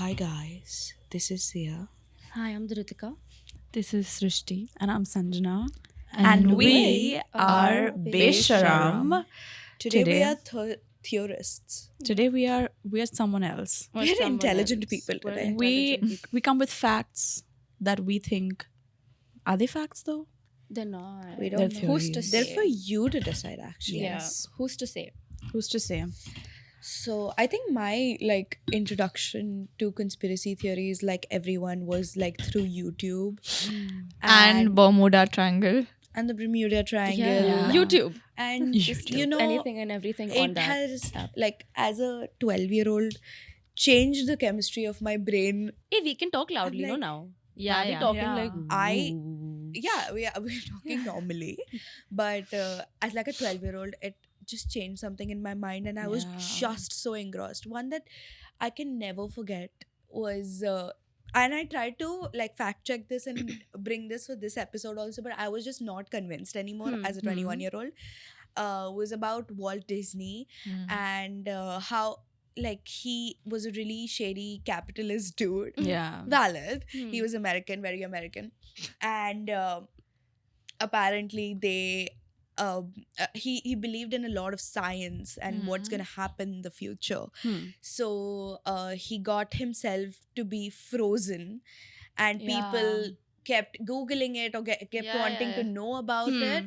Hi guys, this is Sia. Hi, I'm Dhritika. This is Srishti. And I'm Sanjana. And we we are Besharam. Today we Today- are theorists. Today we are someone else. Or We're someone intelligent else. people We're today. We come with facts that we think are they facts though? They're not. We They're don't know. Who's to theories. say? They're for you to decide actually. Yeah. Who's to say? Who's to say? So I think my introduction to conspiracy theories, like everyone, was through YouTube and Bermuda Triangle. and the Bermuda Triangle. Yeah. YouTube. And YouTube. anything and everything on it that. has app. as a 12-year-old changed the chemistry of my brain. Hey, we can talk loudly, like- now. Yeah, We're yeah. talking Yeah. like We're talking normally, but as a 12-year-old, it just changed something in my mind, and I was Yeah. just so engrossed. One that I can never forget was, and I tried to fact check this and bring this for this episode also, but I was just not convinced anymore as a 21-year-old. Was about Walt Disney and how he was a really shady capitalist dude. Yeah. Valid. Hmm. He was American, very American, and apparently he believed in a lot of science and what's Mhm. gonna happen in the future. Hmm. So he got himself to be frozen, and people kept googling it or kept Yeah, wanting yeah, to yeah. know about Hmm. it.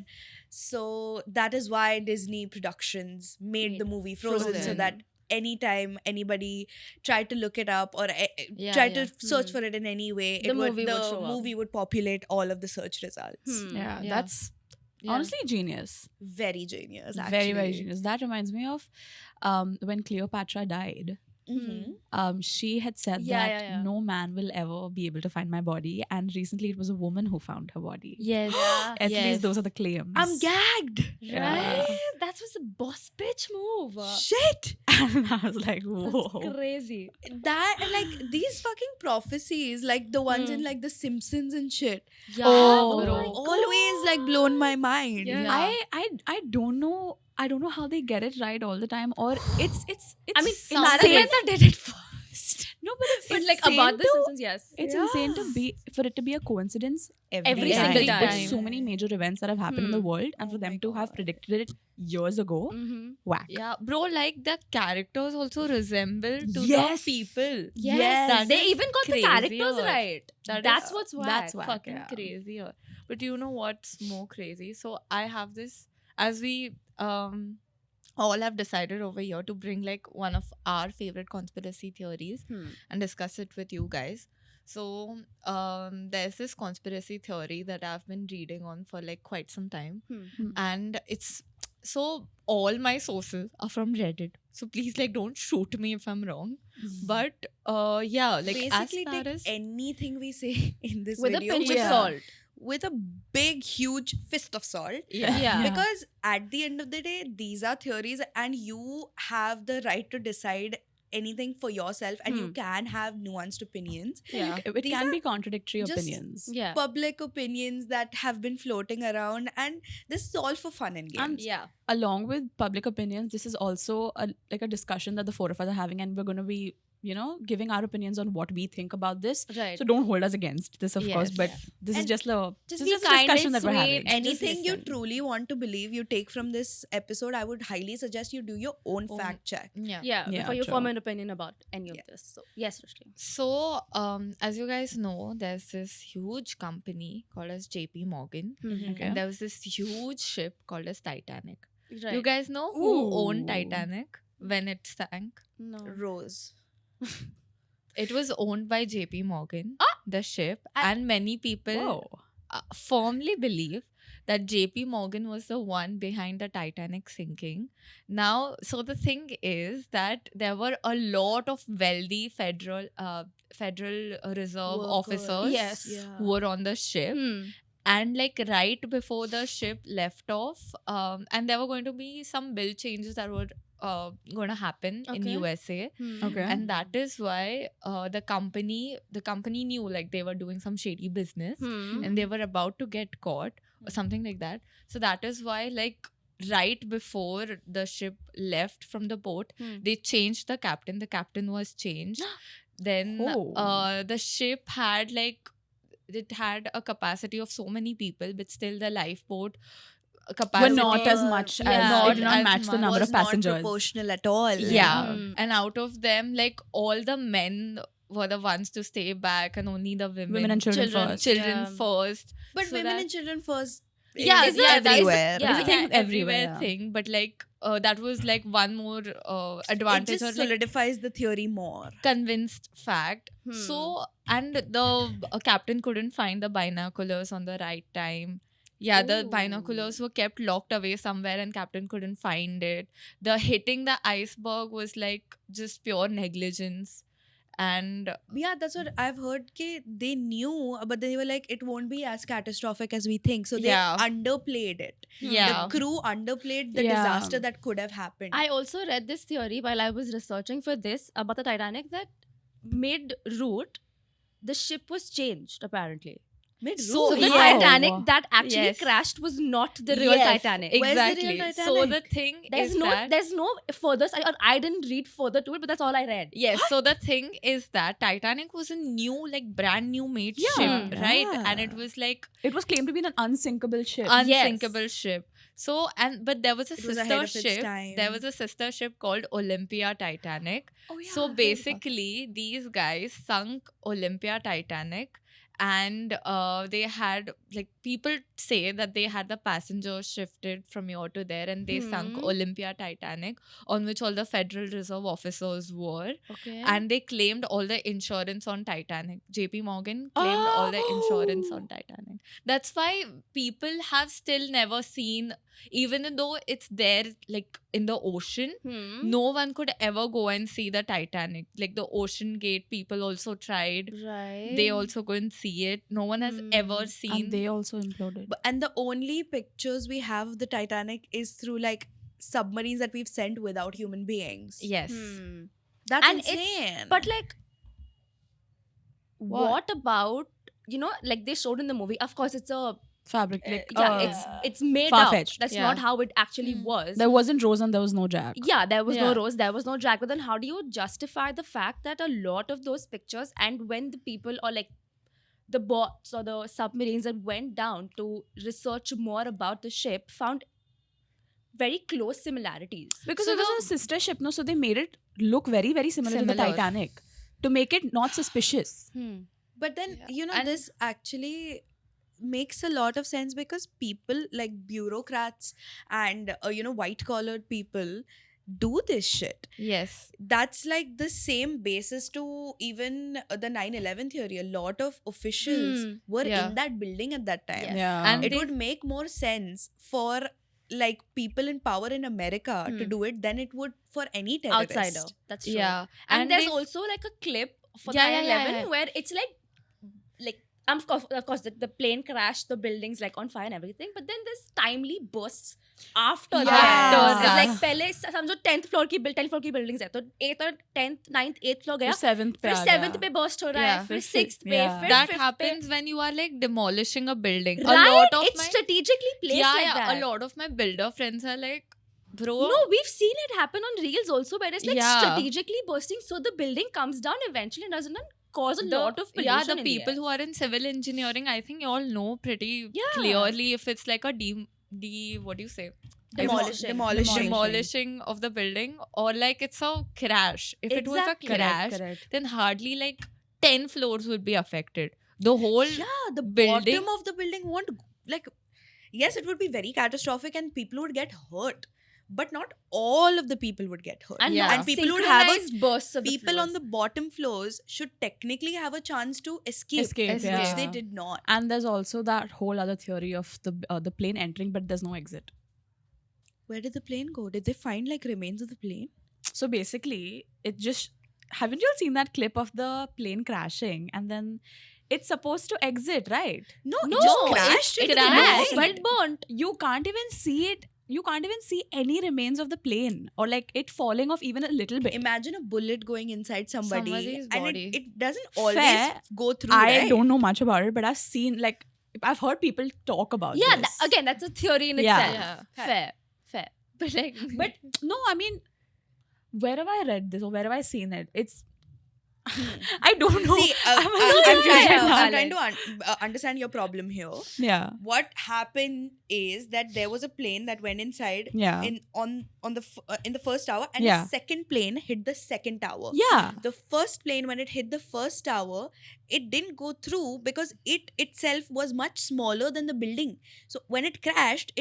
So that is why Disney Productions made the movie Frozen, so Frozen. that anytime anybody tried to look it up or Yeah, tried yeah. to search Hmm. for it in any way, The movie would show up. movie would populate all of the search results. Hmm. Yeah. Yeah. That's Yeah. honestly genius. Very genius, actually. Very, very genius. That reminds me of when Cleopatra died. Mhm. She had said Yeah, that yeah, yeah. no man will ever be able to find my body, and recently it was a woman who found her body. Yes. At Yes. least those are the claims. I'm gagged. Yeah. Right? That was a boss bitch move. Shit. And I was like, whoa. That's crazy. That these fucking prophecies, the ones in Hmm. The Simpsons and shit, Yeah, Oh. bro. always blown my mind. Yeah. I don't know. I don't know how they get it right all the time, or it's. I mean, insane. Samantha did it first. No, but it's But insane about the to- Simpsons, yes. It's insane to be for it to be a coincidence Every single With time. so many major events that have happened in the world, and for Oh them my to have God. predicted it years ago, Mm-hmm. whack. Yeah, bro, the characters also resemble to Yes. the people. Yes. That They is even got the characters crazier. right. That's what's whack. That's whack. Fucking yeah. crazier. But you know what's more crazy? So I have this, as we all have decided over here to bring one of our favorite conspiracy theories Hmm. and discuss it with you guys. So there's this conspiracy theory that I've been reading on for quite some time, Hmm. and it's so all my sources are from Reddit. So please don't shoot me if I'm wrong. But yeah, Basically, as far take as anything we say in this With a video pinch of Yeah. salt. with a big, huge fist of salt. yeah, Yeah. Because at the end of the day, these are theories, and you have the right to decide anything for yourself, and you Hmm. can have nuanced opinions. Yeah. It These can are be contradictory just- opinions. Yeah. Public opinions that have been floating around, and this is all for fun and games. Yeah. Along with public opinions, this is also a discussion that the four of us are having, and we're going to be giving our opinions on what we think about this. Right. So don't hold us against this, of course. Yes. But this is And just a just this be is just a kind discussion and that we're sweet. having. And just Anything you listen. truly want to believe, you take from this episode, I would highly suggest you do your own Own- fact check. yeah. Yeah. Yeah, Before you true. form an opinion about any of Yeah. this. So yes, Rishti. So, as you guys know, there's this huge company called as JP Morgan. Okay. And there was this huge ship called as Titanic. Right. You guys know who owned Ooh. Titanic when it sank? No. Rose. It was owned by JP Morgan, the ship, I- and many people Whoa. firmly believe that JP Morgan was the one behind the Titanic sinking. Now, so the thing is that there were a lot of wealthy Federal Reserve Workers. officers Yes. who were on the ship. Hmm. And right before the ship left off, and there were going to be some bill changes that were going to happen in Okay. USA. Hmm. Okay. And that is why the company knew they were doing some shady business Hmm. and they were about to get caught or something like that. So that is why right before the ship left from the port, Hmm. they changed the captain. The captain was changed Then Oh. the ship had like it had a capacity of so many people, but still the lifeboat Were capacity not as much as Yeah. it did not Not match as the number was of not passengers. proportional at all. Yeah. Hmm. And out of them, like all the men were the ones to stay back, and only the Women and children first. children Yeah. first. But So women that- and children first. Yeah, is yeah, that is- everywhere. yeah. It's a thing everywhere, yeah. thing, but like that was like one more It advantage just or like solidifies the theory more. convinced fact. Hmm. So, and the captain couldn't find the binoculars on the right time. Yeah, the Ooh. binoculars were kept locked away somewhere and captain couldn't find it. The hitting the iceberg was like just pure negligence. And Yeah, that's what I've heard. They knew, but they were like, it won't be as catastrophic as we think. So they Yeah. underplayed it. yeah, The crew underplayed the Yeah. disaster that could have happened. I also read this theory while I was researching for this about the Titanic that mid-route, the ship was changed apparently. Mid-route. So the yeah. Titanic that actually Yes. crashed was not the real Yes. Titanic. Where's the real exactly. So the Titanic? thing There's is no, that there's no further. I didn't read further to it, but that's all I read. yes, so the thing is that Titanic was a new, like brand new made Yeah. ship, right? Yeah. And it was like It was claimed to be an unsinkable ship. unsinkable ship. So but there was a It was ahead sister of its ship. time. There was a sister ship called Olympia Titanic. Oh, yeah, So I heard basically, these guys sunk Olympia Titanic, and they had like people say that they had the passengers shifted from here to there, and they sunk Hmm. Olympia Titanic, on which all the Federal Reserve officers were, Okay. and they claimed all the insurance on Titanic. JP Morgan claimed all the insurance Oh. on Titanic. That's why people have still never seen, even though it's there like in the ocean, no one could ever go and see the Titanic. Like the Ocean Gate people also tried. Right. They also couldn't see it. No one has ever Hmm. seen. And they also imploded. And the only pictures we have of the Titanic is through like submarines that we've sent without human beings. Yes. Hmm. That's And it's- insane. But like, what about like they showed in the movie? Of course, it's a Fabric. Like, it's made up. far-fetched. That's Yeah. not how it actually Hmm. was. there wasn't Rose and there was no Jack. Yeah, there was no Yeah. Rose, there was no Jack. But then how do you justify the fact that a lot of those pictures, and when the people or like the boats or the submarines that went down to research more about the ship found very close similarities? Because So it was a sister ship, no? So they made it look very, very similar to the Similar. Titanic to make it not suspicious. But then, Yeah. And- this actually makes a lot of sense because people like bureaucrats and, white collared people do this shit. Yes. That's like the same basis to even the 9/11 theory. A lot of officials were Yeah. in that building at that time. Yes. Yeah. And It they- would make more sense for like people in power in America to Hmm. do it than it would for any terrorist. Outsider. That's true. Yeah. And there's they- also like a clip for Yeah, 9/11 yeah. where it's like of course the plane crashed, the buildings like on fire and everything, but then there's timely bursts after Yeah. that. After It's that. like पहले समझो 10th floor की 10th floor की buildings है तो 8th और 10th 9th 8th floor गया, फिर 7th पे फिर आ 7th गया. पे burst हो रहा है, Yeah. फिर फिर 6th पे, yeah. फिर that 5th happens when you are like demolishing a building. पे. A lot of It's my strategically placed yeah, like yeah. that. A lot of my builder friends are like, bro. No, we've seen it happen on reels also where it's like Yeah. strategically bursting so the building comes down eventually and doesn't cause a lot of pollution. yeah, the in people air. who are in civil engineering, I think you all know pretty Yeah. clearly if it's like a what do you say? Demolishing. Demolishing of the building, or like it's a crash. If it was a Exactly. crash, Correct. then hardly like 10 floors would be affected. The whole Yeah, the building- bottom of the building won't like. Yes, it would be very catastrophic and people would get hurt, but not all of the people would get hurt. And, Yeah. not And people would have synchronized bursts of the people on floors. the bottom floors should technically have a chance to escape, Escape, which yeah. they did not. And there's also that whole other theory of the plane entering, but there's no exit. Where did the plane go? Did they find like remains of the plane? So basically, it just haven't you all seen that clip of the plane crashing and then it's supposed to exit, right? No, No, it just it crashed. into the crashed, building. but burnt. You can't even see it. You can't even see any remains of the plane or like it falling off even a little bit. Imagine a bullet going inside somebody, Somebody's and body. it doesn't always Fair. go through. I right? don't know much about it, but I've seen like I've heard people talk about Yeah, this. again, that's a theory in Yeah. itself. Fair. but like But no, I mean, where have I read this or where have I seen it? It's I don't know. See, I'm a I'm little confused trying, right now. I'm trying to understand your problem here. Yeah. What happened is that there was a plane that went inside Yeah. in the first tower, and Yeah. the second plane hit the second tower. Yeah. The first plane, when it hit the first tower, it didn't go through because it itself was much smaller than the building. So when it crashed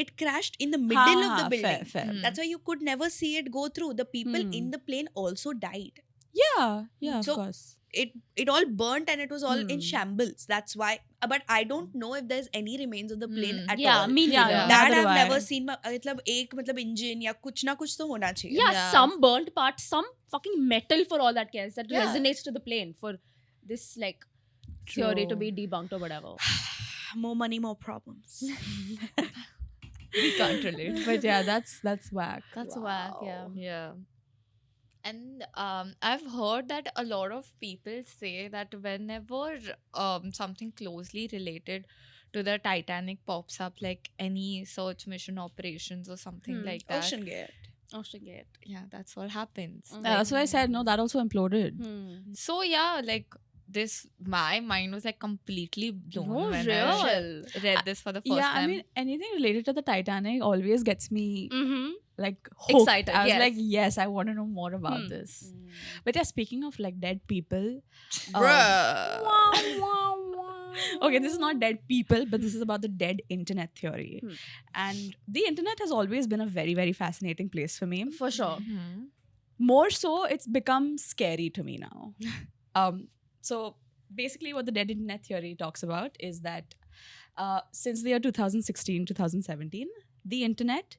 in the middle of the building. Fair. Hmm. That's why you could never see it go through. The people Hmm. in the plane also died. Yeah. Yeah, So- of course. It all burnt and it was all in Hmm. shambles. That's why. But I don't know if there's any remains of the plane Hmm. at Yeah, all. me Yeah, neither. yeah. That Neither I've do I. never seen. मतलब एक मतलब engine या कुछ ना कुछ तो होना चाहिए. Yeah, Yeah. some burnt parts, some fucking metal for all that cares that Yeah. resonates to the plane for this like theory to True. be debunked or whatever. More money, more problems. We can't relate. But yeah, that's whack. That's whack, yeah. Yeah. And I've heard that a lot of people say that whenever something closely related to the Titanic pops up, like any search mission operations or something Hmm. like that. Ocean Gate. Ocean Gate. Yeah, that's what happens. Mhm. Yeah, that's why I said no, that also imploded. So yeah, like my mind was like completely blown No, when real. I read this for the first Yeah, time. I mean anything related to the Titanic always gets me Mm-hmm. like hooked. Excited, I was yes. like, yes, I want to know more about Hmm. this. But yeah, speaking of like dead people, okay, this is not dead people, but this is about the dead internet theory. Hmm. And the internet has always been a very, very fascinating place for me. For sure. Mhm. More so, it's become scary to me now. So basically, what the dead internet theory talks about is that since the year 2016, 2017, the internet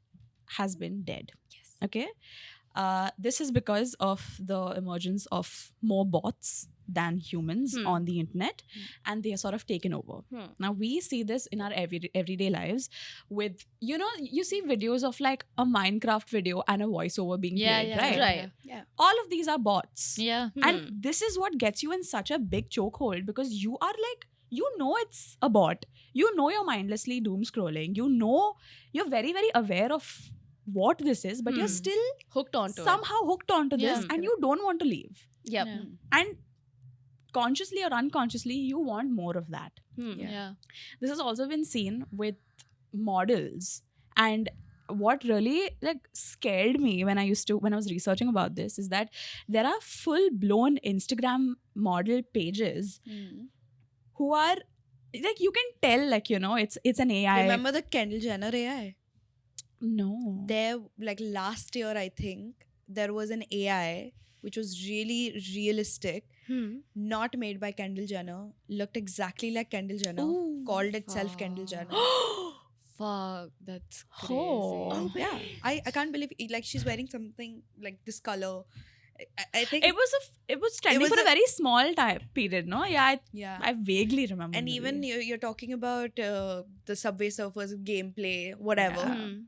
has been dead. Yes. Okay. This is because of the emergence of more bots than humans Hmm. on the internet, and they are sort of taken over. Hmm. Now we see this in our everyday lives with, you see videos of like a Minecraft video and a voiceover being played, right? Right. All of these are bots. Yeah. And this is what gets you in such a big chokehold because you are like, it's a bot. You're mindlessly doom scrolling. You're very, very aware of what this is, but you're Hmm. still Hooked onto somehow hooked onto this Yeah. and you don't want to leave. it. Yep. Yeah. And consciously or unconsciously, you want more of that. Hmm. Yeah. This has also been seen with models. And what really like scared me when I was researching about this is that there are full-blown Instagram model pages who are like, you can tell like, it's an AI. Remember the Kendall Jenner AI? No. There, like last year, I think there was an AI which was really realistic, Hmm. not made by Kendall Jenner, looked exactly like Kendall Jenner, Ooh, called itself Kendall fuck. Jenner. Fuck, that's crazy. Oh. Yeah, I can't believe like she's wearing something like this color. I think It was trending was for a a- very small time period, no? Yeah, yeah. I vaguely remember. And maybe. even you're talking about the Subway Surfers gameplay, whatever. Yeah. Hmm.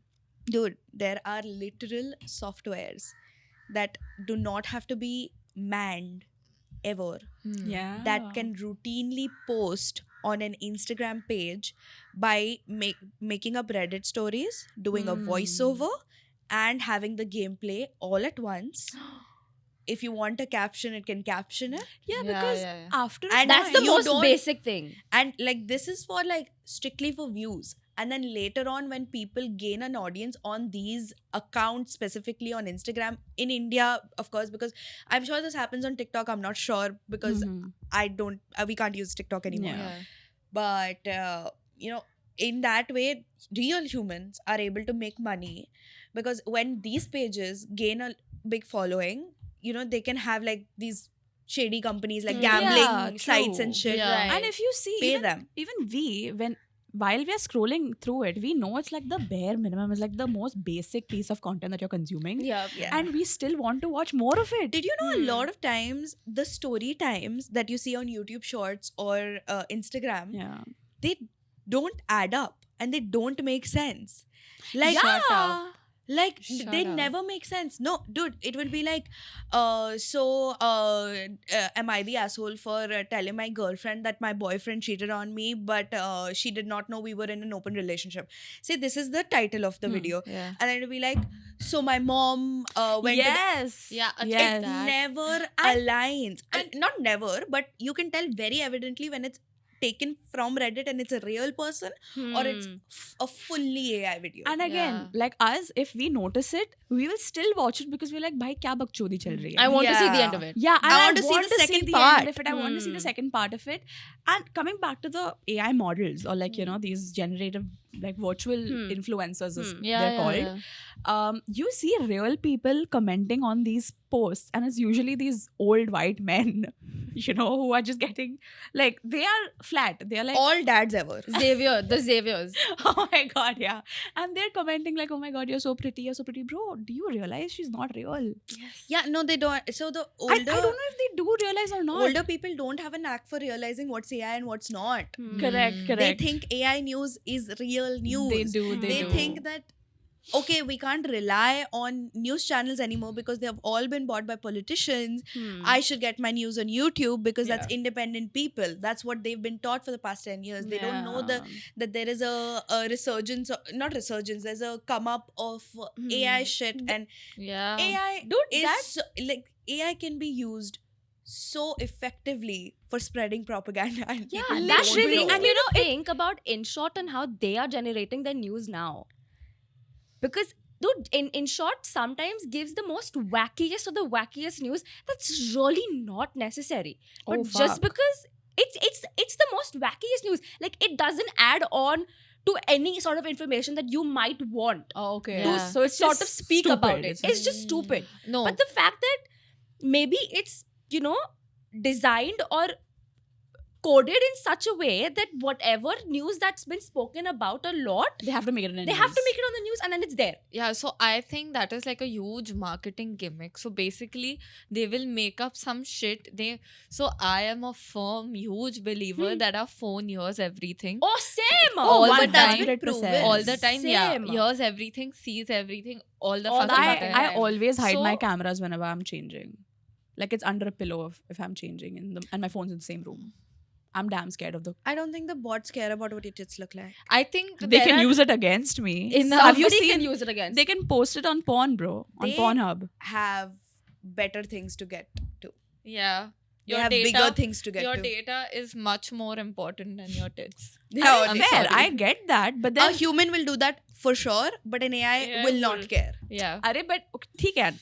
Dude, there are literal softwares that do not have to be manned ever, Hmm. yeah, that can routinely post on an Instagram page by making up Reddit stories, doing a Hmm. voiceover, and having the gameplay all at once. If you want a caption, it can caption it. yeah, Yeah, because yeah, yeah. after a And That's the time- you most don't- basic thing. And like this is for like strictly for views. And then later on, when people gain an audience on these accounts, specifically on Instagram in India, of course, because I'm sure this happens on TikTok. I'm not sure because Mhm. we can't use TikTok anymore. Yeah. But in that way, real humans are able to make money because when these pages gain a big following, they can have like these shady companies like Hmm. gambling Yeah, sites and true. shit. Yeah. Right. And if you see, Pay even, them. even while we are scrolling through it, we know it's like the bare minimum, it's like the most basic piece of content that you're consuming. Yeah. Yeah. And we still want to watch more of it. Did you know Hmm. a lot of times the story times that you see on YouTube Shorts or Instagram, Yeah. they don't add up and they don't make sense. Like yeah. Shut up. Like Shut they up. never make sense. No, dude, it will be like, am I the asshole for telling my girlfriend that my boyfriend cheated on me, but she did not know we were in an open relationship? See, this is the title of the video, Yeah. and then it'll be like, so my mom went to the Yes. Yeah, Yes. that. never aligns. And not never, but you can tell very evidently when it's taken from Reddit and it's a real person or it's a fully AI video. And again, Yeah. like us, if we notice it, we will still watch it because we're like, bhai, kya bakchodi chal rahi hai? I want to see the Yeah. end of it. Yeah, and I want to see the second end part. of it. I want to see the second part of it. And coming back to the AI models or like, you know, these generative, like virtual influencers, as they're called. You see real people commenting on these posts, and it's usually these old white men, you know, who are just getting like, they are flat. They're like, All dads ever. The Xaviers. oh my god, yeah. And they're commenting like, oh my god, you're so pretty, bro. Do you realize she's not real? Yeah, no, they don't. So the I older don't know if they do realize or not. older people don't have a knack for realizing what's AI and what's not. Correct. They think AI news is real news. They do. They think that, okay, we can't rely on news channels anymore because they have all been bought by politicians. I should get my news on YouTube because that's independent people. That's what they've been taught for the past 10 years. They don't know that there is a resurgence, not resurgence, there's a come up of AI shit. And Yeah. AI, Dude, is that's- so, like, AI can be used so effectively for spreading propaganda. And Yeah, people that don't really. know. And you know, think about InShot and how they are generating their news now. Because, dude, InShot sometimes gives the most wackiest of the wackiest news that's really not necessary. But Oh, just fuck. because it's the most wackiest news, like it doesn't add on to any sort of information that you might want Oh, okay. Yeah. So it's sort just of speak stupid. about it. It's just stupid. No. But the fact that maybe it's, you know, designed or coded in such a way that whatever news that's been spoken about a lot, They have to make it in they have to make it on the news and then it's there. Yeah, so I think that is like a huge marketing gimmick. So basically, they will make up some shit. So I am a firm, huge believer that our phone hears everything. Oh, same! All but the that's time. been proven. All the time, yeah. Same. Hears everything, sees everything, all the All the fucking time. time. I always hide my So- cameras whenever I'm changing. Like it's under a pillow if I'm changing and my phone's in the same room. I'm damn scared of the. I don't think the bots care about what your tits look like. I think They there can are- use it against me. Have you seen- can use it against. They can post it on porn, bro. On They- Pornhub. Have better things to get to. Yeah. They Your have data, bigger things to get your to. data is much more important than your tits. Yeah, I'm Fair, sorry. I get that, but a then human will do that for sure, but an AI AI will will. not care. Yeah. but theek hai,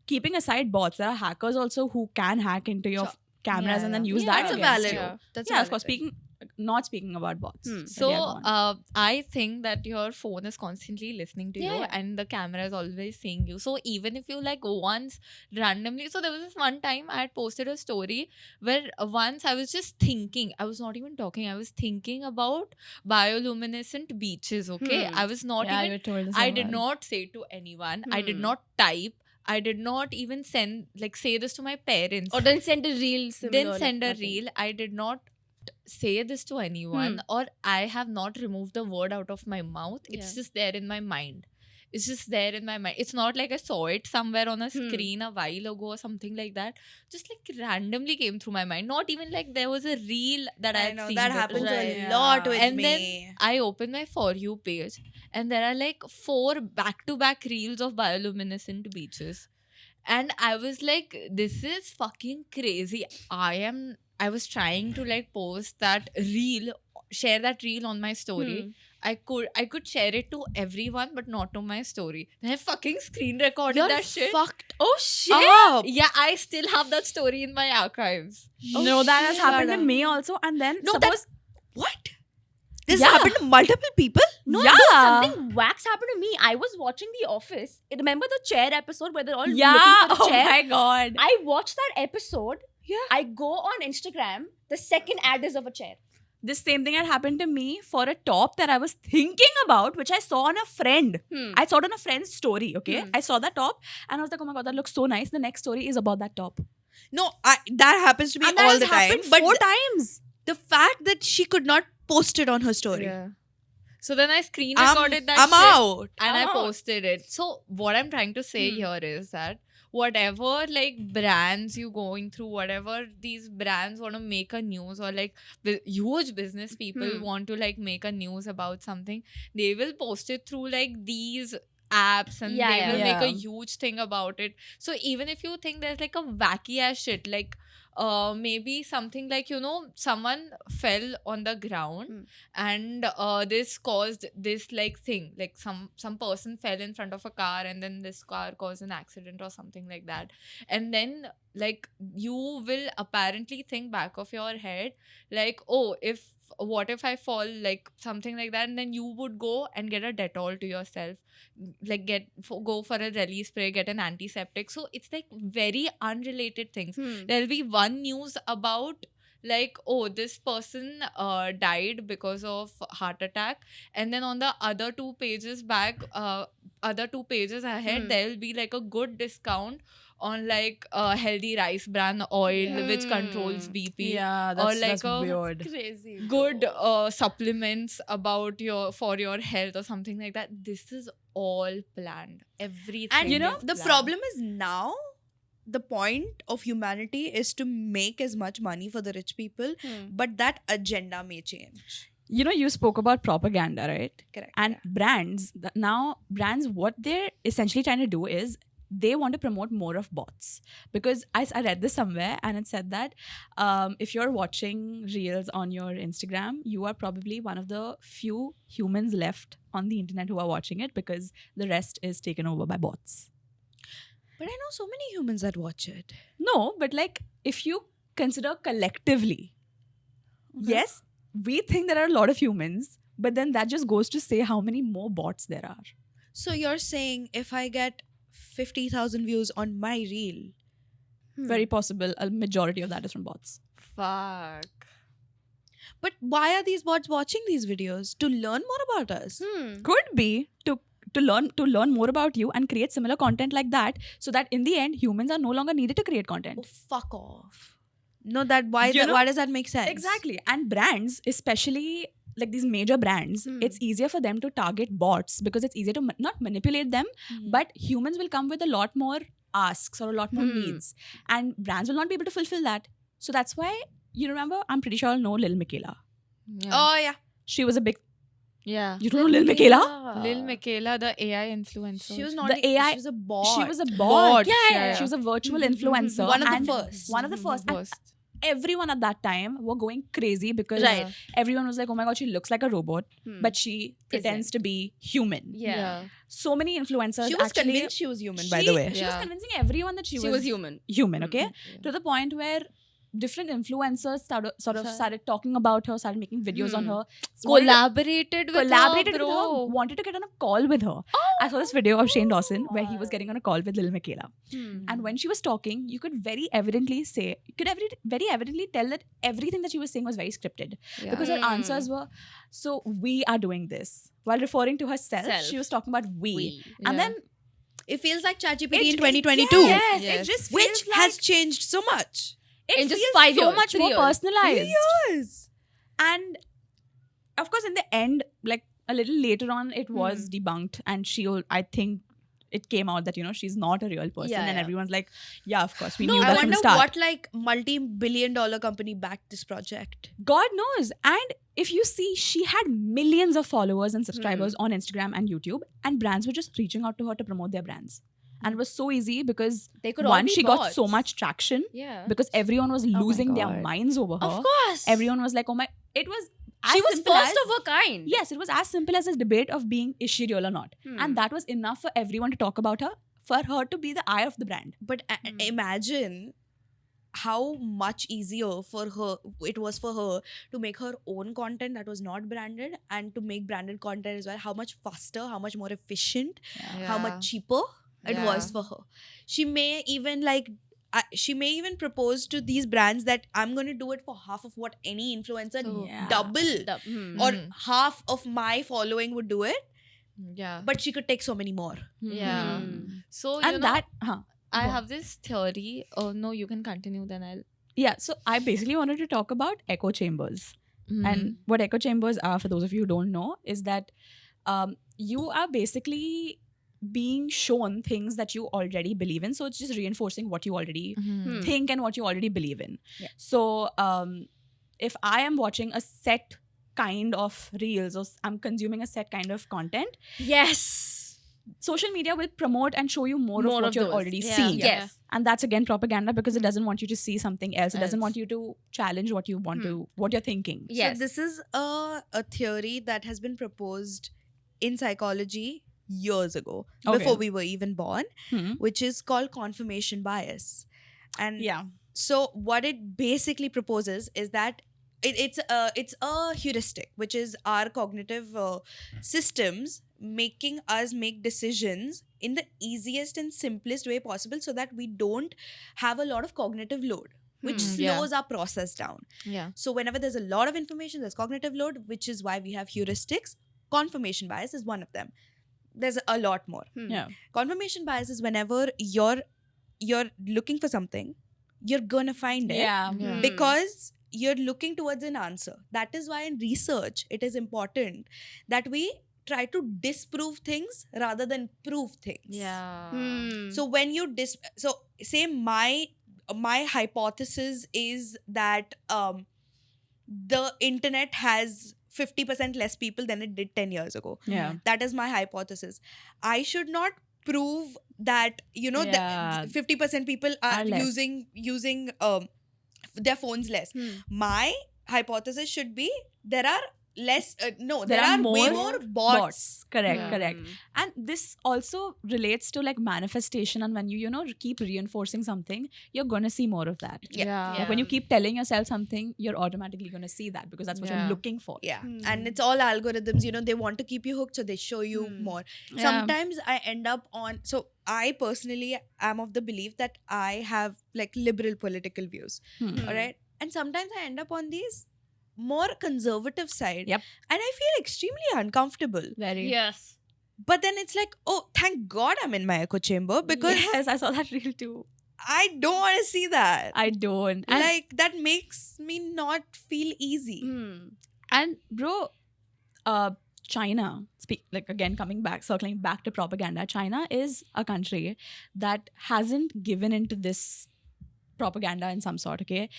keeping aside bots, there are hackers also who can hack into your Sure. cameras Yeah, and then yeah. use Yeah, that That's a against valid. you. Yeah. That's Yeah, a of course. valid. Not speaking about bots. but So yeah, go on. I think that your phone is constantly listening to you Yeah. and the camera is always seeing you. So even if you like once randomly, so there was this one time I had posted a story where once I was just thinking, I was not even talking, I was thinking about bioluminescent beaches. Okay, I was not Yeah, even. you told us I about did it. not say to anyone. I did Hmm. not type. I did not even say this to my parents. or then send a reel. Then similar, send a like, nothing. reel. I did not say this to anyone, or I have not removed the word out of my mouth. It's Yeah. just there in my mind. It's just there in my mind. It's not like I saw it somewhere on a screen a while ago or something like that. Just like randomly came through my mind. Not even like there was a reel that I I had know seen that before. happens Right. a lot with And me. then I opened my For You page and there are like 4 back-to-back reels of bioluminescent beaches. And I was like, this is fucking crazy. I was trying to like post that reel, share that reel on my story. I could share it to everyone, but not to my story. And I fucking screen recorded You're that shit. fucked Oh shit! up. Yeah, I still have that story in my archives. No, that has shit. happened to me also. And then No, suppose What? This Yeah. happened to multiple people? No, Yeah. dude, something wax happened to me. I was watching The Office. Remember the chair episode where they're all yeah, looking for oh a chair? my god. I watched that episode. Yeah. I go on Instagram. The second ad is of a chair. This same thing had happened to me for a top that I was thinking about, which I saw on a friend. I saw it on a friend's story, okay? I saw that top and I was like, oh my god, that looks so nice. The next story is about that top. No, that happens to me And that all has the time. happened But 4 times. the fact that she could not post it on her story. Yeah. So then I screen I'm recorded that I'm shit out. and I out. posted it. So what I'm trying to say here is that whatever like brands you going through, whatever these brands want to make a news, or like huge business people want to like make a news about something, they will post it through like these apps, and Yeah, they yeah. will make a Yeah. huge thing about it. So even if you think there's like a wacky ass shit, like maybe something like, you know, someone fell on the ground and this caused this like thing, like some person fell in front of a car and then this car caused an accident or something like that, and then like you will apparently think back of your head like, oh, what if I fall, like something like that, and then you would go and get a Dettol to yourself, like go for a release spray, get an antiseptic. So it's like very unrelated things. There'll be one news about like, oh, this person died because of heart attack, and then on the other two pages back, other two pages ahead, there will be like a good discount on like healthy rice bran oil which controls BP, Yeah, or that's like a weird. Crazy. good supplements about for your health or something like that. This is all planned. Everything. And you know, is the planned. problem is now the point of humanity is to make as much money for the rich people, but that agenda may change. You know, you spoke about propaganda, right? Correct. And brands, now brands, what they're essentially trying to do is they want to promote more of bots, because I read this somewhere and it said that if you're watching reels on your Instagram, you are probably one of the few humans left on the internet who are watching it, because the rest is taken over by bots. But I know so many humans that watch it. No, but like if you consider collectively, yes, we think there are a lot of humans, but then that just goes to say how many more bots there are. So you're saying if I get 50,000 views on my reel, Very possible a majority of that is from bots. Fuck. but why are these bots watching these videos? To learn more about us. Could be to learn more about you and create similar content like that, so that in the end humans are no longer needed to create Oh, content. fuck off. No, that why You know- why does that make sense? Exactly. And brands, especially like these major brands, it's easier for them to target bots because it's easier to not manipulate them, but humans will come with a lot more asks or a lot more needs, and brands will not be able to fulfill that. So that's why, you remember, I'm pretty sure I'll know Lil Michaela. Yeah. Oh yeah. She was a big. Yeah. You don't know Lil Michaela? Lil Michaela, the AI influencer. She was not The AI she was a bot. She was a Bot, bot. yeah. She was a virtual influencer. One of the and first. One of the first. And First. everyone at that time were going crazy because Right. everyone was like, oh my god, she looks like a robot, but she pretends to be human. Yeah. So many influencers She was actually. convinced she was human, by the way. She was Yeah. convincing everyone that she was human. human, okay? To the point where different influencers started talking about her, started making videos on her. Collaborated with Collaborated her, with bro. her, wanted to get on a call with her. I saw this video of Shane Dawson where he was getting on a call with Lil Michaela. And when she was talking, you could very evidently tell that everything that she was saying was very scripted. Yeah. Because her answers were, so we are doing this. While referring to herself, Self. she was talking about we. And Yeah. then It feels like ChatGPT It- in 2022. Yes, Yes. it just Which feels has like changed so much. it in just feels 5 so years, much 3 more years. personalized. Yes. And of course, in the end, like a little later on, it was debunked, and I think it came out that, she's not a real person, Yeah, and yeah. everyone's like, yeah, of course, we No, knew I that from wonder the start. what like multi-billion-dollar company backed this project. God knows. And if you see, she had millions of followers and subscribers on Instagram and YouTube, and brands were just reaching out to her to promote their brands. And it was so easy because They could all one, be she got so bots. much traction Yeah. because everyone was my losing their God. minds over her. Of course. Everyone was like, oh my, it was as She was simple first as, of her kind. Yes, it was as simple as this debate of being, is she real or not? And that was enough for everyone to talk about her, for her to be the eye of the brand. But imagine how much easier for her it was for her to make her own content that was not branded, and to make branded content as well. How much faster, how much more efficient, how much cheaper it was Yeah. for her. She may even she may even propose to these brands that I'm going to do it for half of what any influencer Yeah. double or half of my following would do it, Yeah. but she could take so many more. Yeah. So, you And know, that, I have this theory. Oh, no, you can continue, then I'll. yeah, so I basically wanted to talk about echo chambers. And what echo chambers are, for those of you who don't know, is that you are basically being shown things that you already believe in. So it's just reinforcing what you already think and what you already believe in. Yeah. So if I am watching a set kind of reels or I'm consuming a set kind of content, Yes. social media will promote and show you more of More what of you're those. already Yeah. seeing. Yes. And that's again propaganda, because it doesn't want you to see something else. It doesn't want Else. you to challenge what you want to, what you're thinking. Yes. So this is a theory that has been proposed in psychology years ago, Okay. before we were even born, Hmm. which is called confirmation bias. And Yeah. so what it basically proposes is that it's a heuristic, which is our cognitive systems making us make decisions in the easiest and simplest way possible, so that we don't have a lot of cognitive load, which Yeah. slows our process down. Yeah. So whenever there's a lot of information, there's cognitive load, which is why we have heuristics. Confirmation bias is one of them. There's a lot more. Yeah. Confirmation bias is whenever you're looking for something, you're gonna find it Yeah. Yeah. because you're looking towards an answer. That is why in research it is important that we try to disprove things rather than prove things. Yeah. So when you say my hypothesis is that the internet has 50% less people than it did 10 years ago. Yeah. That is my hypothesis. I should not prove that Yeah. that 50% people are Are less. using their phones less. My hypothesis should be there are less there are way more bots. Correct, Yeah. correct. And this also relates to like manifestation, and when you keep reinforcing something, you're gonna see more of that. Yeah. Like when you keep telling yourself something, you're automatically gonna see that, because that's what Yeah. you're looking for. Yeah. And it's all algorithms, they want to keep you hooked, so they show you more. Yeah. Sometimes I end up so I personally am of the belief that I have like liberal political views. All right. And sometimes I end up on these more conservative side. Yep. And I feel extremely uncomfortable. Very. Yes. But then it's like, oh, thank God I'm in my echo chamber, because Yes, I saw that reel too. I don't want to see that. I don't. And, Like, that makes me not feel easy. and bro, China, again, circling back to propaganda, China is a country that hasn't given into this propaganda in some sort, okay?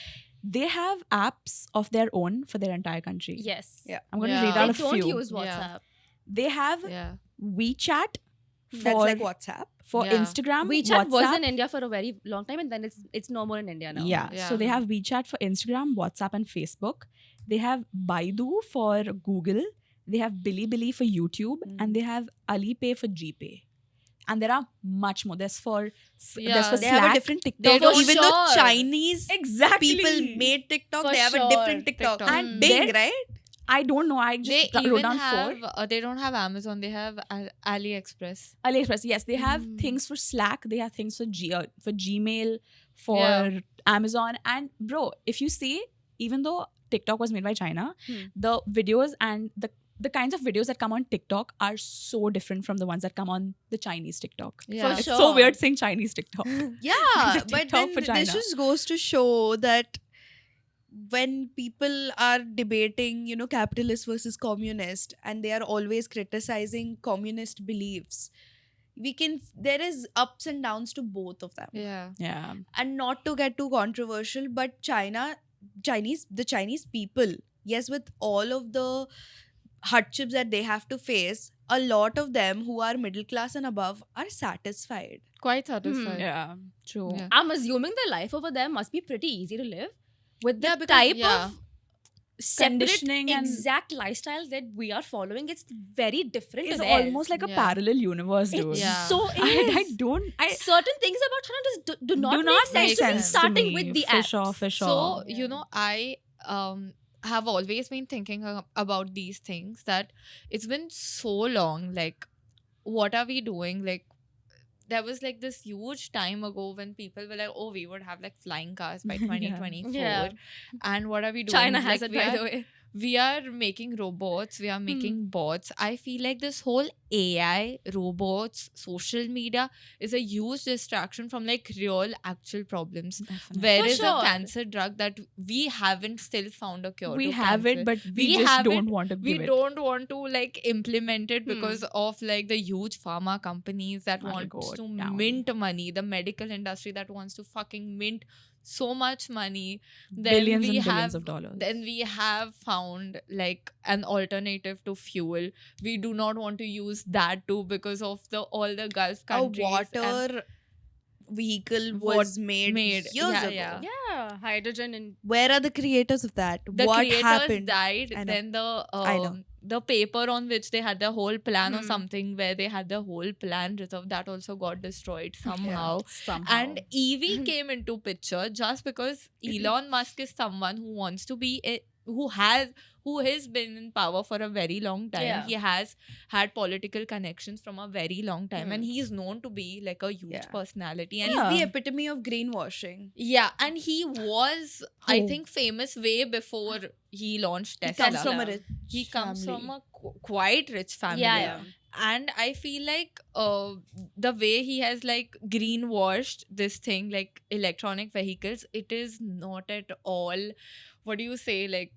They have apps of their own for their entire country. Yes. Yeah. I'm going to Yeah. read They out a don't few. use WhatsApp. They have Yeah. WeChat That's like WhatsApp. for Yeah. Instagram. WeChat was WhatsApp. in India for a very long time, and then it's no more in India now. Yeah. Yeah. So they have WeChat for Instagram, WhatsApp, and Facebook. They have Baidu for Google. They have Bilibili for YouTube, and they have Alipay for GPay. And there are much more. There's for Yeah, They have a Slack. different They TikTok. don't- Even though sure. Chinese Exactly. people made TikTok, For they have a sure. different TikTok. TikTok. And Big, then- right? I don't know. I They just wrote even down have. four. They don't have Amazon. They have AliExpress. AliExpress. Yes, they have things for Slack. They have things for Gmail, for Yeah. Amazon. And bro, if you see, even though TikTok was made by China, Hmm. the videos and the kinds of videos that come on TikTok are so different from the ones that come on the Chinese TikTok. Yeah. It's sure. so weird saying Chinese TikTok. Yeah, The but TikTok then for this China. just goes to show that when people are debating, capitalist versus communist, and they are always criticizing communist beliefs, there is ups and downs to both of them. Yeah. Yeah. And not to get too controversial, but the Chinese people, yes, with all of the hardships that they have to face, a lot of them who are middle class and above are satisfied. Quite satisfied. Yeah. True. Yeah. I'm assuming the life over there must be pretty easy to live with the Yeah, because- type yeah. of separate Conditioning and- exact lifestyle that we are following. It's very different. It's to theirs. almost like a Yeah. parallel universe, dude. It Yeah. so is. I don't. Certain things about China just do not do make not sense. make to me, sense to starting me. with the for apps. sure, for sure. So, Yeah. I have always been thinking about these things, that it's been so long. Like, what are we doing? Like, there was like this huge time ago when people were like, oh, we would have like flying cars by Yeah. 2024. Yeah. And what are we doing? China has Like, it, by the way. we are making robots, we are making bots. I feel like this whole AI, robots, social media is a huge distraction from like real actual problems. Where For is sure. a cancer drug that we haven't still found a cure We to have cancer? it, but we We just have don't it, want to we give it. don't want to like implement it because of like the huge pharma companies that Wanna want go to down. mint money, the medical industry that wants to fucking mint so much money. Then Billions we and billions have of dollars. then we have found like an alternative to fuel. We do not want to use that too because of the all the Gulf A countries and water vehicle What was made years yeah, ago. yeah. Yeah, hydrogen and Where are the creators of that? The what creators happened? died. I know. Then I know. the paper on which they had the whole plan or Hmm. something where they had the whole plan reserved, that also got destroyed somehow. Somehow. And EV came into picture just because Elon Musk is someone who wants to be who has been in power for a very long time. Yeah. He has had political connections from a very long time, and he is known to be like a huge Yeah. personality. And He's the epitome of greenwashing. yeah, and he was, I Who? think, famous way before he launched He Tesla. comes from a rich He comes family. from a quite rich family. yeah. And I feel like the way he has like greenwashed this thing, like electronic vehicles, it is not at all, what do you say, like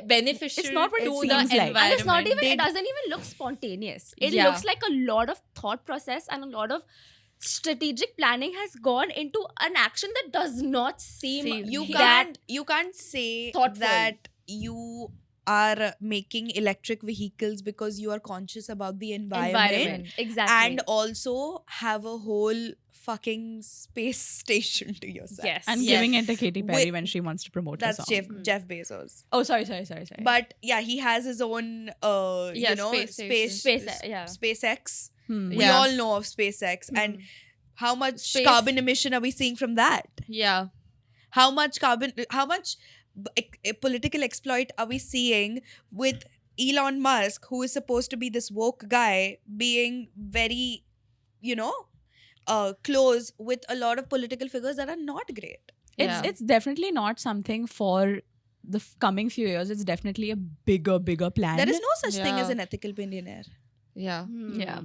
beneficial not what it to the seems like. environment. And it's not even, They- it doesn't even look spontaneous. It Yeah. looks like a lot of thought process and a lot of strategic planning has gone into an action that does not seem You that can't say thoughtful. that you are making electric vehicles because you are conscious about the environment, Exactly. and also have a whole fucking space station to yourself. yes. and Yes. giving it to Katy Perry With- when she wants to promote her That's song. Jeff Bezos. Oh, sorry. But yeah, he has his own Yeah, you know, space station. SpaceX. Hmm. We Yeah. all know of SpaceX, and how much Space- carbon emission are we seeing from that? Yeah. How much political exploit are we seeing with Elon Musk, who is supposed to be this woke guy, being very, close with a lot of political figures that are not great. Yeah. It's definitely not something for the coming few years. It's definitely a bigger plan. There is no such thing Yeah. as an ethical billionaire. Yeah. Yeah.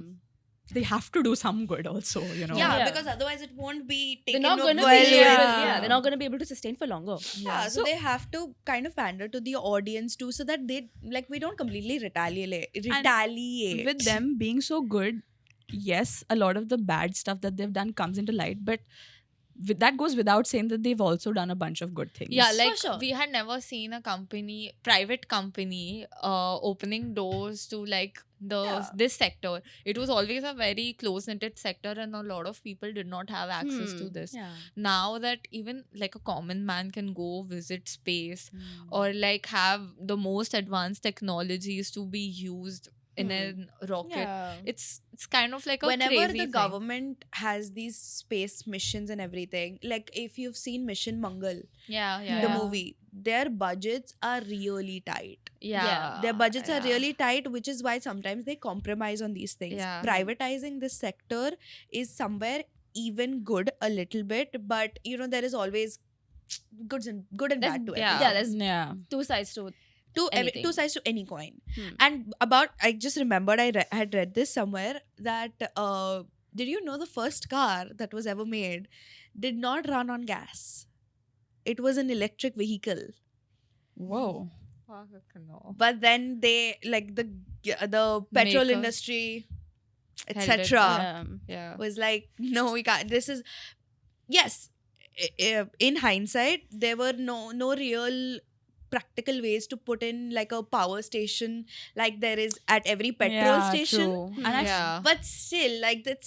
They have to do some good also, you know. Yeah, Yeah. because otherwise it won't be They're taken not up going to well be with- able, they're not going to be able to sustain for longer. Yeah, so they have to kind of pander to the audience too, so that they we don't completely retaliate. With them being so good, yes, a lot of the bad stuff that they've done comes into light, but that goes without saying that they've also done a bunch of good things. Yeah, For like sure. we had never seen a private company, opening doors to like this sector. It was always a very close knitted sector, and a lot of people did not have access to this. Yeah. Now that even like a common man can go visit space or like have the most advanced technologies to be used in a rocket, it's kind of like a whenever crazy the thing. government has these space missions and everything, like if you've seen Mission Mangal, yeah, the yeah, movie, their budgets are really tight. yeah, Their budgets are yeah. really tight, which is why sometimes they compromise on these things. Yeah. Privatizing this sector is somewhere even good a little bit, but there is always good and There's- bad to everything. Yeah, there's Yeah. two sides to it. Two anything. two sides to any coin. Hmm. And I just remembered had read this somewhere that did you know the first car that was ever made did not run on gas? It was an electric vehicle. Whoa. Fuck no. But then they like the petrol Makers. industry, Held it, etc. Yeah. was like, no, we can't. This is yes. In hindsight, there were no real practical ways to put in like a power station like there is at every petrol station. True. And I Yeah. But still, like that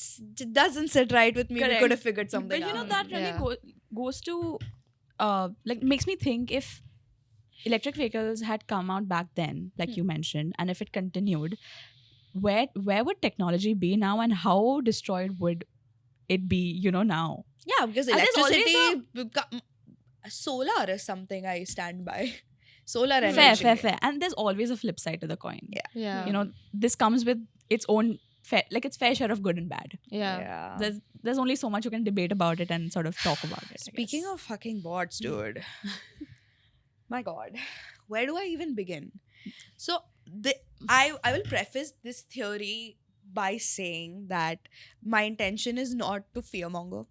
doesn't sit right with me. Correct. We could have figured something But you know out. that really Yeah. goes to like makes me think if electric vehicles had come out back then, like you mentioned, and if it continued, where would technology be now, and how destroyed would it be? Now. Yeah, because And there's always electricity, solar is something I stand by. Solar energy. Fair. And there's always a flip side to the coin. Yeah. This comes with its own its fair share of good and bad. Yeah. There's only so much you can debate about it and sort of talk about it. Speaking of fucking bots, dude. My God, where do I even begin? So I will preface this theory by saying that my intention is not to fearmonger.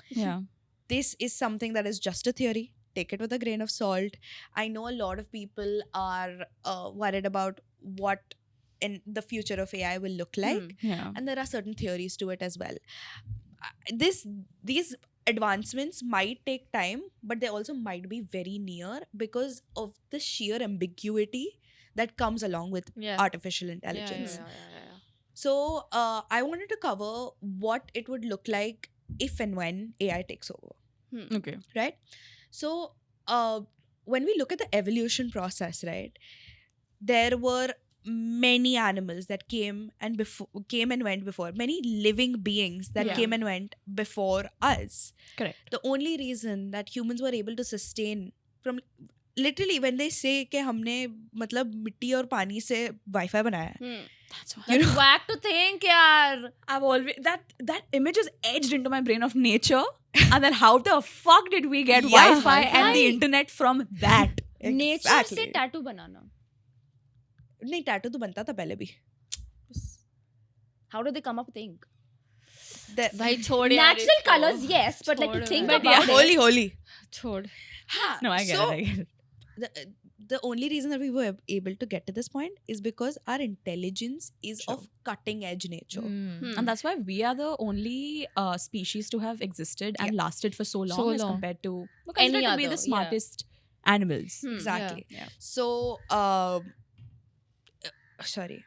Yeah. This is something that is just a theory. Take it with a grain of salt. I know a lot of people are worried about what in the future of AI will look like, Yeah. and there are certain theories to it as well. These advancements might take time, but they also might be very near because of the sheer ambiguity that comes along with Yeah. artificial intelligence. Yeah. So I wanted to cover what it would look like if and when AI takes over, Okay. right? So when we look at the evolution process, right, there were many animals that came and went before, many living beings that Yeah. came and went before us. Correct. The only reason that humans were able to sustain from literally when they say कि हमने मतलब मिट्टी और पानी से wifi बनाया है, That's why. you know, Whack to think, yaar. I've always that image is edged into my brain of nature, and then how the fuck did we get Yeah, Wi-Fi and the Wi-Fi. internet from that? Nature से Exactly. tattoo बनाना. नहीं tattoo तो बनता था पहले भी. How do they come up with ink? भाई छोड़ यार Natural इसको. colors, yes, but like to छोड़ think भाई. about it. Holy. छोड़. No, I get So, it. I get it. the only reason that we were able to get to this point is because our intelligence is Sure. of cutting edge nature. Mm. And that's why we are the only species to have existed and lasted for so long So as long. compared to we're Any considered to be other, the yeah. smartest animals. Exactly. Yeah. So, sorry.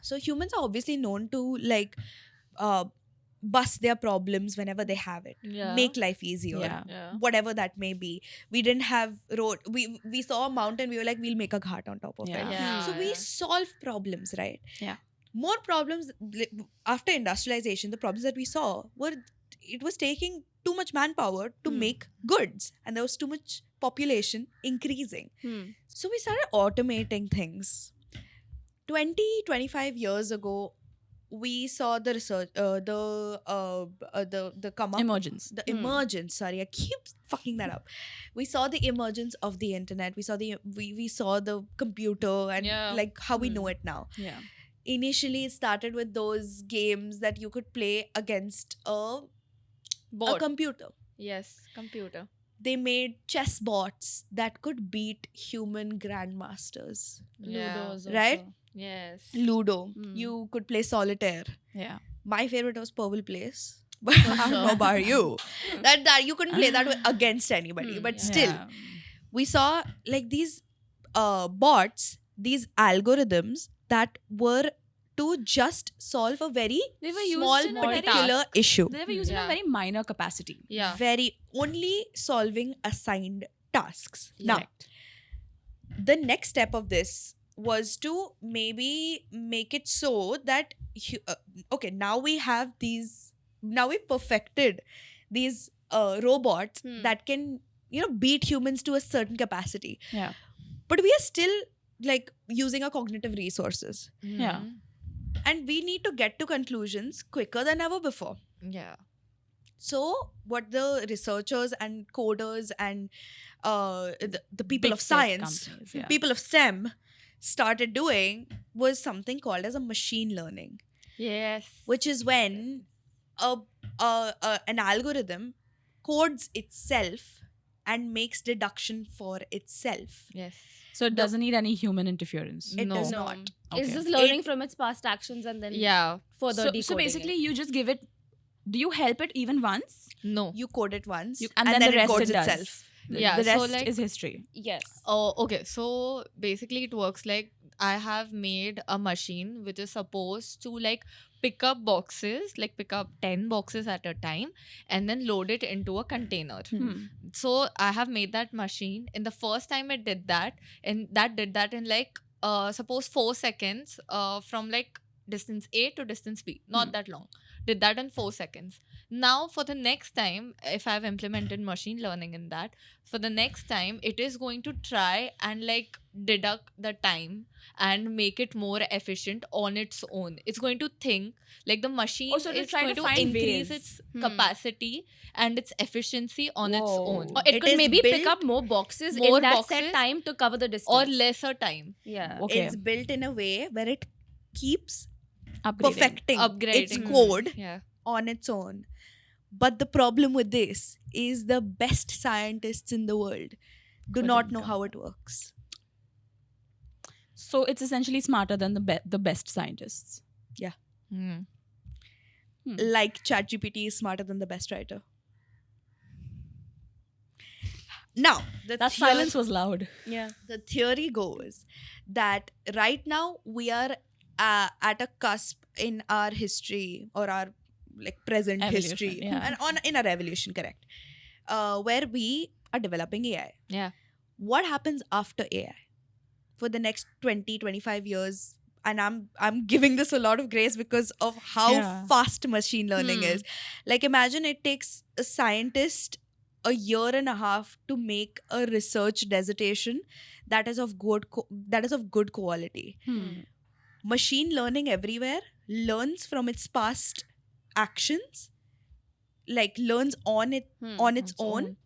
So humans are obviously known to like bust their problems whenever they have it. Yeah. Make life easier. Yeah. Yeah. Whatever that may be. We didn't have road. We saw a mountain. We were like, we'll make a ghat on top of Yeah. it. Yeah. So we solve problems, right? Yeah. More problems after industrialization. The problems that we saw were it was taking too much manpower to make goods, and there was too much population increasing. So we started automating things. 25 years ago, we saw the research, the come up, Emergence. the emergence. Sorry, I keep fucking that up. We saw the emergence of the internet. We saw we saw the computer and Yeah. like how we know it now. Yeah. Initially, it started with those games that you could play against a Bot. computer. Yes. Computer. They made chess bots that could beat human grandmasters. Yeah. Ludos Right? also. Yes. Ludo. Mm. You could play solitaire. Yeah. My favorite was Purple Place. But I don't know about you. That you couldn't play that against anybody. But still, Yeah. we saw like these bots, these algorithms that were to just solve a very They were used small in a very- particular issue. They were used in Yeah. a very minor capacity. Yeah. Very only solving assigned tasks. Now, Correct. the next step of this was to maybe make it so that okay, now we have these, now we perfected these robots that can beat humans to a certain capacity, Yeah. but we are still like using our cognitive resources, Yeah. and we need to get to conclusions quicker than ever before. Yeah. So what the researchers and coders and the people Big of tech science, companies, yeah. people of STEM started doing was something called as a machine learning, Yes. which is when an algorithm codes itself and makes deduction for itself. Yes. So it doesn't need any human interference. It does No. not. Okay. It's just learning from its past actions and then Yeah. further So decoding basically, it. you just give it. Do you help it even once? No. You code it once, And then the it rest codes it does. itself. Yeah, The so rest like- is history. Yes. Oh, okay. So basically, it works like I have made a machine which is supposed to like pick up boxes, like pick up 10 boxes at a time, and then load it into a container. So I have made that machine. In the first time it did that, and that did that in like suppose 4 seconds from like distance A to distance B. Not that long. Did that in 4 seconds. Now, for the next time, if I've implemented machine learning in that, for the next time, it is going to try and like deduct the time and make it more efficient on its own. It's going to think like the machine Also to is try to going to find increase ways. its capacity and its efficiency on its Whoa. own, Or it It could is maybe pick built- up more boxes More in that boxes set time to cover the distance. or lesser time. Yeah. Okay. It's built in a way where it keeps Upgrading. perfecting its Upgrading. code Yeah. on its own. But the problem with this is the best scientists in the world do not Couldn't know come how up. it works. So it's essentially smarter than the best scientists. Hmm. Like ChatGPT is smarter than the best writer. Now, That silence was loud. Yeah. the theory goes that right now we are at a cusp in our history or our like present Evolution, history yeah. and on in our evolution, correct, where we are developing AI. Yeah. What happens after AI for the next 20-25 years? And I'm giving this a lot of grace because of how Yeah. fast machine learning Hmm. is. Like, imagine it takes a scientist a year and a half to make a research dissertation that is of good quality. Machine learning everywhere learns from its past actions, like learns on its own,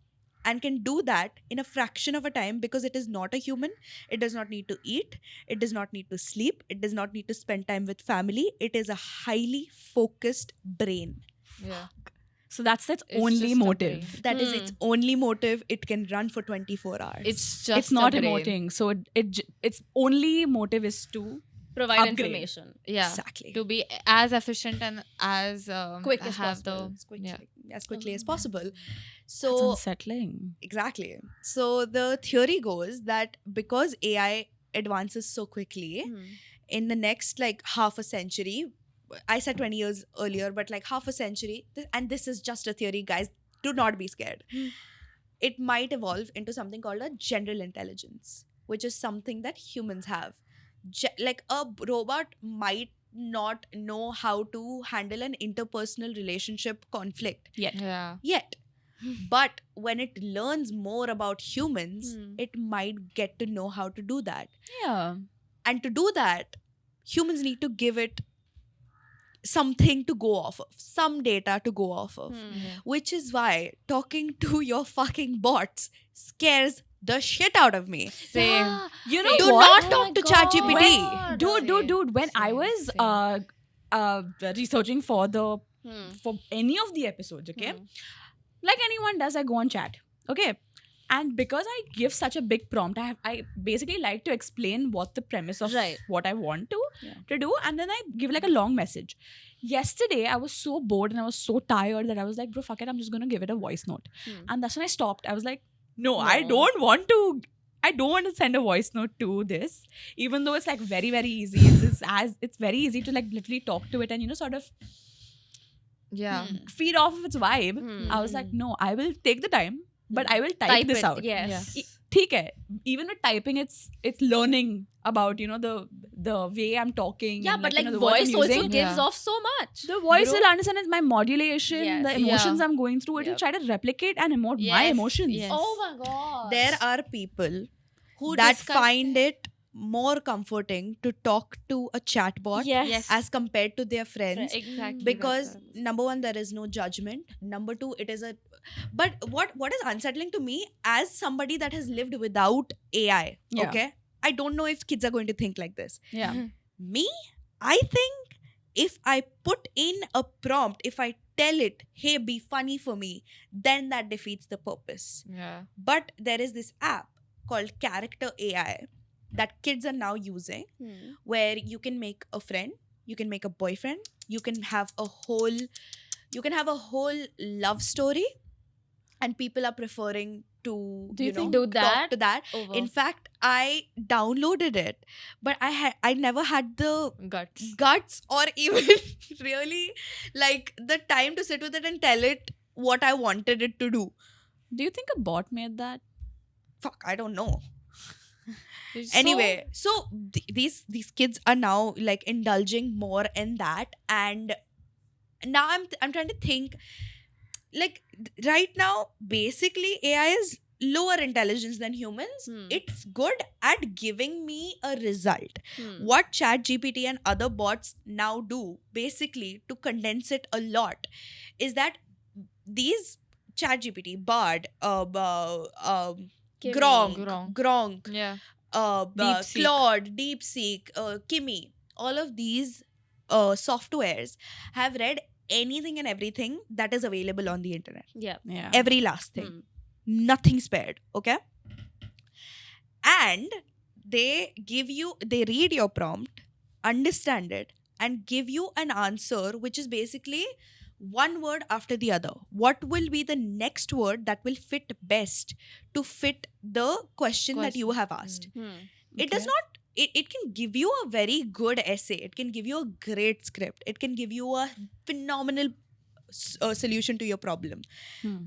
and can do that in a fraction of a time because it is not a human. It does not need to eat, it does not need to sleep, it does not need to spend time with family. It is a highly focused brain. Yeah. So that's its It's only just a motive. brain. That is its only motive. It can run for 24 hours. It's just It's not a brain. emoting. So its only motive is to Provide Upgrade. information. Yeah. exactly To be as efficient and as Quick as have possible. as quickly as possible. that's So unsettling. exactly. So the theory goes that because AI advances so quickly, in the next like half a century, I said 20 years earlier, but like half a century, and this is just a theory, guys, do not be scared. It might evolve into something called a general intelligence, which is something that humans have. Like a robot might not know how to handle an interpersonal relationship conflict Yeah. yet. But when it learns more about humans, Hmm. it might get to know how to do that. Yeah. And to do that, humans need to give it something to go off of, some data to go off of. Which is why talking to your fucking bots scares the shit out of me. Same. You know Do what? not talk to ChatGPT. Dude, when I Same, was researching for any of the episodes, okay, like anyone does, I go on chat, okay, and because I give such a big prompt, I basically like to explain what the premise of Right. what I want to Yeah. do, and then I give like a long message. Yesterday, I was so bored and I was so tired that I was like, bro, fuck it, I'm just gonna give it a voice note, and that's when I stopped. I was like, no, I No. don't want to. I don't want to send a voice note to this, even though it's like very, very easy. It's very easy to like literally talk to it and sort of Yeah. feed off of its vibe. Hmm. I was like, no, I will take the time, but I will type this it. out. Yes. I- ठीक है. Even with typing, it's learning about the way I'm talking. Yeah, and, but like the words I'm voice also using. gives Yeah. off so much. The voice Bro. will understand is my modulation, Yes. the emotions Yeah. I'm going through. It will Yep. try to replicate and emote my Yes, emotions. yes. Oh my god. There are people Who that discuss find it more comforting to talk to a chatbot Yes. as compared to their friends. Exactly. Because number one, there is no judgment. Number two, it is a but what is unsettling to me as somebody that has lived without AI, Yeah. okay, I don't know if kids are going to think like this. Yeah. Me, I think if I put in a prompt, if I tell it, hey, be funny for me, then that defeats the purpose. Yeah. But there is this app called Character AI that kids are now using, where you can make a friend, you can make a boyfriend, you can have a whole love story, and people are preferring to Do you think do talk that to that. over. In fact, I downloaded it, but I never had the guts or even really like the time to sit with it and tell it what I wanted it to do. Do you think a bot made that? Fuck, I don't know. Anyway, so these kids are now like indulging more in that, and now I'm trying to think, like right now, basically AI is lower intelligence than humans. It's good at giving me a result. What ChatGPT and other bots now do, basically, to condense it a lot, is that these ChatGPT, Bard, Kimi. Gronk, Yeah. DeepSeek. Claude, DeepSeek, Kimi, all of these softwares have read anything and everything that is available on the internet. Yeah. Yeah. Every last thing. Nothing spared. Okay. And they read your prompt, understand it, and give you an answer which is basically one word after the other. What will be the next word that will fit best to fit the question that you have asked? It does not, it can give you a very good essay. It can give you a great script. It can give you a phenomenal solution to your problem.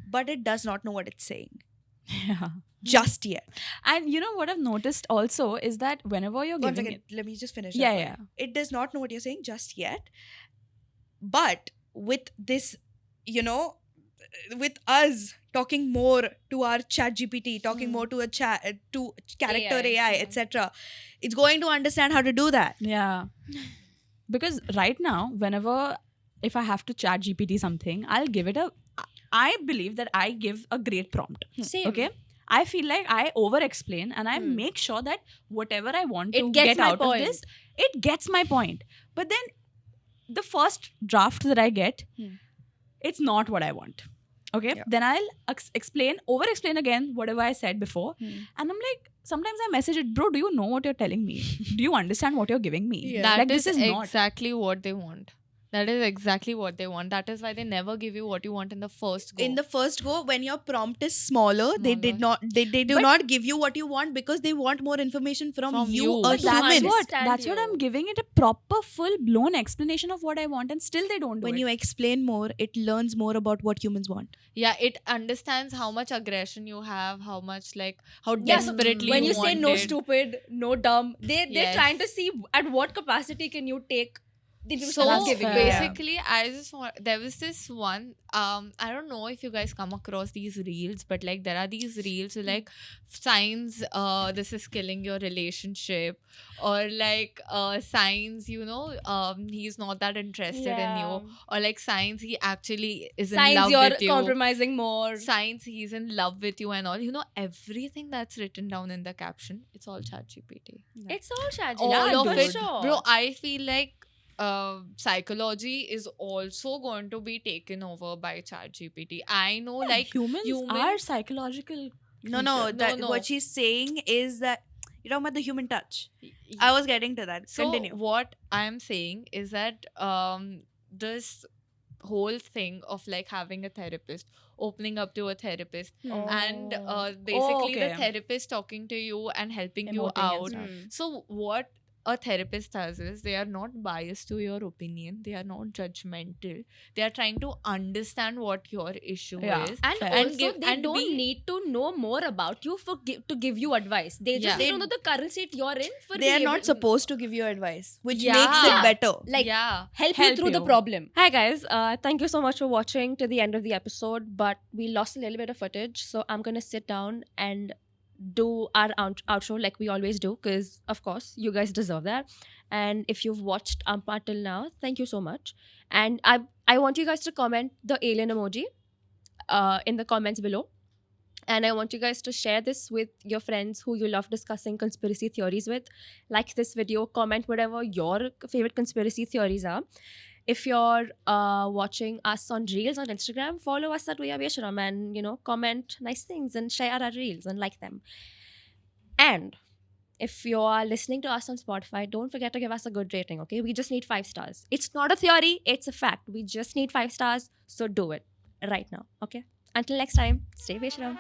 But it does not know what it's saying. Yeah. Just yet. And you know what I've noticed also is that whenever you're One giving second, let me just finish. Yeah, that yeah. part. It does not know what you're saying just yet. But with this, with us talking more to our chat GPT, talking more to to character AI, etc., it's going to understand how to do that. Yeah. Because right now, whenever if I have to chat GPT something, I'll give it I believe that I give a great prompt. Same. Okay. I feel like I over explain and I make sure that whatever I want It to gets get my out point. of this, it gets my point. But then the first draft that I get, it's not what I want. Okay. Yeah. Then I'll over explain again whatever I said before. And I'm like, sometimes I message it, bro, do you know what you're telling me? Do you understand what you're giving me? That Like, is this is not. exactly what they want. That is exactly what they want. That is why they never give you what you want in the first go. In the first go, when your prompt is smaller, they do not give you what you want because they want more information from you, a But that's human. that's what I'm giving it a proper full blown explanation of what I want, and still they don't do When it. you explain more, it learns more about what humans want. Yeah, it understands how much aggression you have, how much how Yeah, so desperately when you you say want no it. stupid, no dumb, they're Yes. trying to see at what capacity can you take the So information I'm giving you. basically, I just want. There was this one. I don't know if you guys come across these reels, but there are these reels with signs. This is killing your relationship, or signs. He's not that interested in you, or signs he actually is in Signs love you're with you. compromising more. Signs he's in love with you and all. Everything that's written down in the caption, it's all ChatGPT. It's all chat. All of for it, sure. bro. I feel like psychology is also going to be taken over by ChatGPT. I know, humans are psychological. No, No. what she's saying is that you're talking about the human touch. I was getting to that. So Continue. what I'm saying is that this whole thing of having a therapist, opening up to a therapist, and basically the okay. therapist talking to you and helping you Emoting and out. stuff. So what a therapist does is they are not biased to your opinion. They are not judgmental. They are trying to understand what your issue Yeah. is. And Fair. also, they don't need to know more about you to give you advice. They just Yeah. need to know the current state you're in for They are being not able- supposed to give you advice, which Yeah. makes it Yeah. better. Yeah. help you Help through the you. problem. Hi guys, thank you so much for watching to the end of the episode, but we lost a little bit of footage, so I'm gonna sit down and do our outro like we always do, because of course you guys deserve that. And if you've watched Ampa till now, thank you so much. And I want you guys to comment the alien emoji in the comments below. And I want you guys to share this with your friends who you love discussing conspiracy theories with. Like this video, comment whatever your favorite conspiracy theories are. If you're watching us on Reels on Instagram, follow us at Via Veshram and, comment nice things and share our Reels and like them. And if you are listening to us on Spotify, don't forget to give us a good rating, okay? We just need 5 stars. It's not a theory, it's a fact. We just need 5 stars, so do it right now, okay? Until next time, stay Veshram.